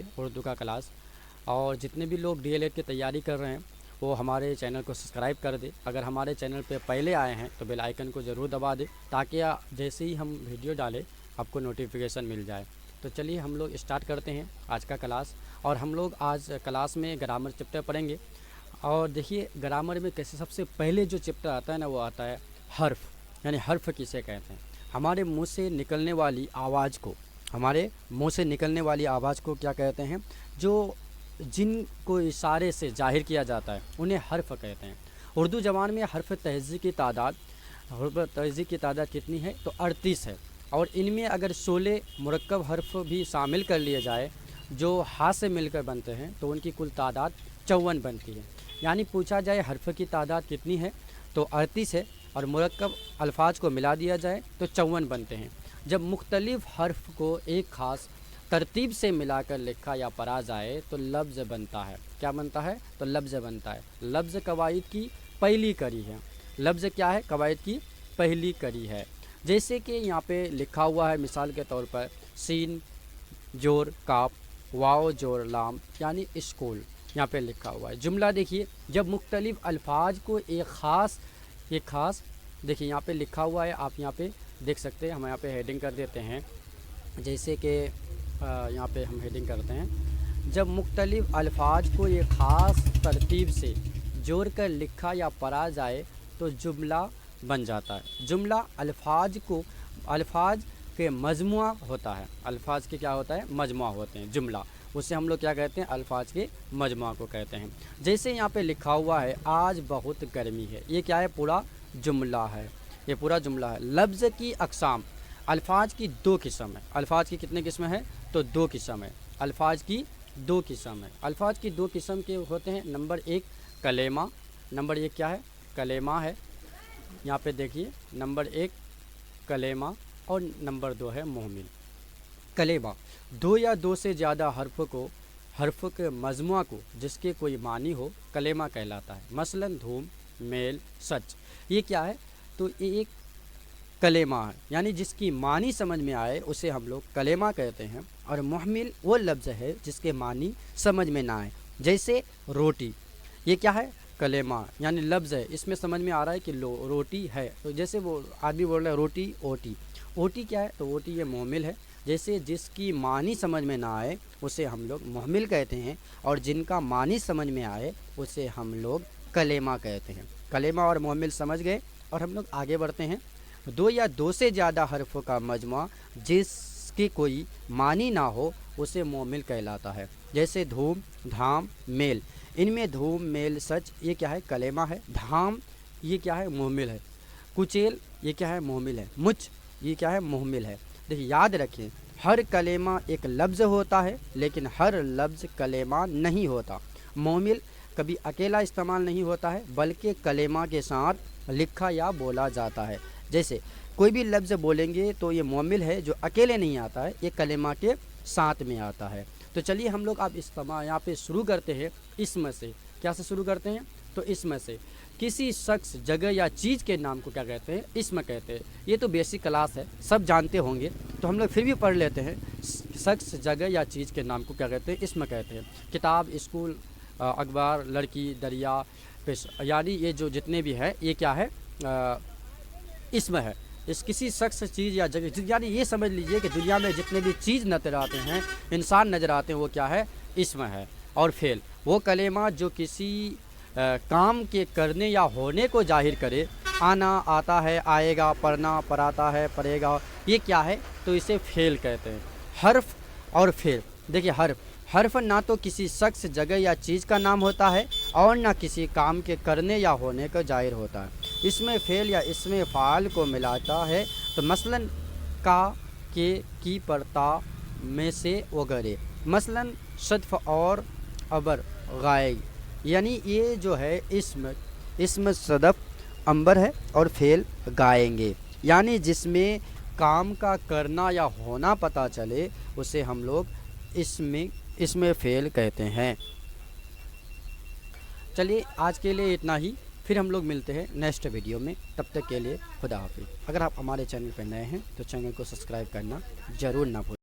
लीजिए उर्दू का क्लास। और जितने भी लोग डीएलएड की तैयारी कर रहे हैं वो हमारे चैनल को सब्सक्राइब कर दें। अगर हमारे चैनल पे पहले आए हैं तो बेल आइकन को ज़रूर दबा दें, ताकि जैसे ही हम वीडियो डालें आपको नोटिफिकेशन मिल जाए। तो चलिए हम लोग स्टार्ट करते हैं आज का क्लास। और हम लोग आज क्लास में ग्रामर चैप्टर पढ़ेंगे। और देखिए ग्रामर में कैसे सबसे पहले जो चैप्टर आता है ना, वो आता है हर्फ, यानी हर्फ किसे कहते हैं। हमारे मुंह से निकलने वाली आवाज़ को, हमारे मुंह से निकलने वाली आवाज़ को क्या कहते हैं, जो जिनको इशारे से जाहिर किया जाता है उन्हें हर्फ कहते हैं। उर्दू ज़बान में हर्फ तहज़ी की तादाद कितनी है, तो 38 है। और इनमें अगर 16 मुरक्कब हर्फ भी शामिल कर लिए जाए जो हाथ से मिलकर बनते हैं तो उनकी कुल तादाद 54 बनती है। यानी पूछा जाए हर्फ की तादाद कितनी है तो 38 है, और मुरक्कब अल्फाज को मिला दिया जाए तो 54 बनते हैं। जब मुख्तलिफ हर्फ को एक ख़ास तरतीब से मिलाकर लिखा या पढ़ा जाए तो लफ्ज़ बनता है। क्या बनता है, तो लफ्ज़ बनता है। लफ्ज़ कवायद की पहली कड़ी है। लफ्ज़ क्या है, कवायद की पहली कड़ी है। जैसे कि यहाँ पे लिखा हुआ है मिसाल के तौर पर सीन जोर काफ, वाव जोर लाम, यानी स्कूल यहाँ पे लिखा हुआ है। जुमला देखिए, जब मुख्तलिफ अल्फाज को एक ख़ास देखिए यहाँ पे लिखा हुआ है, आप यहाँ पे देख सकते हैं। हम यहाँ पे हेडिंग कर देते हैं, जैसे कि यहाँ पे हम हेडिंग करते हैं, जब मुख्तलिफ अल्फाज को एक ख़ास तरतीब से जोड़ कर लिखा या पढ़ा जाए तो जुमला बन जाता है। जुमला अल्फाज के मजमुआ होता है। अल्फाज के क्या होता है, मजमुआ होते हैं जुमला। उसे हम लोग क्या कहते हैं, अल्फाज के मजमुआ को कहते हैं। जैसे यहाँ पे लिखा हुआ है आज बहुत गर्मी है, ये क्या है, पूरा जुमला है, ये पूरा जुमला है। लफ्ज़ की अक़साम, अल्फाज की 2 किस्म है। अल्फाज की कितने किस्म है, तो 2 किस्म है। अल्फाज की 2 किस्म है। अल्फाज की 2 किस्म के होते हैं। नंबर 1 कलेमा, नंबर 1 क्या है, कलेमा है। यहाँ पे देखिए नंबर 1 कलेमा और नंबर 2 है मुहमिल। कलेमा 2 या 2 से ज़्यादा हर्फ के मजमुआ को जिसके कोई मानी हो कलेमा कहलाता है। मसलन धूम, मेल, सच, ये क्या है, तो ये एक कलेमा है, यानी जिसकी मानी समझ में आए उसे हम लोग कलेमा कहते हैं। और मुहमिल वो लफ्ज़ है जिसके मानी समझ में ना आए। जैसे रोटी, ये क्या है, कलेमा, यानी लफ्ज़ है, इसमें समझ में आ रहा है कि रोटी है। तो जैसे वो आदमी बोल रहा है रोटी ओटी, ओटी क्या है, तो ओटी ये मुहमिल है। जैसे जिसकी मानी समझ में ना आए उसे हम लोग मुहमिल कहते हैं, और जिनका मानी समझ में आए उसे हम लोग कलेमा कहते हैं। कलेमा और मुहमिल समझ गए, और हम लोग आगे बढ़ते हैं। 2 या 2 से ज़्यादा हर्फ़ों का मजमुआ जिसकी कोई मानी ना हो उसे मुहमिल कहलाता है। जैसे धूम, धाम, मेल, इनमें धूम, मेल, सच, ये क्या है, कलेमा है। धाम ये क्या है, मुहमिल है। कुचेल ये क्या है, मुहमिल है। मुच ये क्या है, मुहमिल है। देखिए याद रखें, हर कलेमा एक लफ्ज़ होता है लेकिन हर लफ्ज़ कलेमा नहीं होता। मुहमिल कभी अकेला इस्तेमाल नहीं होता है बल्कि कलेमा के साथ लिखा या बोला जाता है। जैसे कोई भी लफ्ज़ बोलेंगे तो ये मुहमिल है, जो अकेले नहीं आता है, ये कलेमा के साथ में आता है। तो चलिए हम लोग अब इस्तेमाल यहाँ पे शुरू करते हैं इसम से। क्या से शुरू करते हैं, तो इसम से। किसी शख्स, जगह या चीज़ के नाम को क्या कहते हैं, इसम कहते हैं। ये तो बेसिक क्लास है, सब जानते होंगे, तो हम लोग फिर भी पढ़ लेते हैं। शख्स, जगह या चीज़ के नाम को क्या कहते हैं, इसम कहते हैं। किताब, स्कूल, अखबार, लड़की, दरिया, पेश, यानी ये जो जितने भी है ये क्या है, इसम है। इस किसी शख्स, चीज़ या जगह, यानी ये समझ लीजिए कि दुनिया में जितने भी चीज़ नज़र आते हैं, इंसान नज़र आते हैं, वो क्या है, इसम है। और फेल वो कलेमा जो किसी काम के करने या होने को जाहिर करे। आना, आता है, आएगा, पढ़ना, पढ़ाता है, पढ़ेगा, ये क्या है, तो इसे फेल कहते हैं। हर्फ और फेल, देखिए हर्फ ना तो किसी शख्स, जगह या चीज़ का नाम होता है और ना किसी काम के करने या होने का जाहिर होता है। इसमें फेल या इसमें फ़ाल को मिलाता है। तो मसलन का, के, की, पढ़ता, में से, वगैरह। मसलन सदफ और अबर, गायब, यानी ये जो है इसम सदफ अंबर है और फेल गाएंगे, यानी जिसमें काम का करना या होना पता चले उसे हम लोग इसमें फेल कहते हैं। चलिए आज के लिए इतना ही, फिर हम लोग मिलते हैं नेक्स्ट वीडियो में। तब तक के लिए खुदा हाफिज़। अगर आप हमारे चैनल पर नए हैं तो चैनल को सब्सक्राइब करना ज़रूर ना भूलें।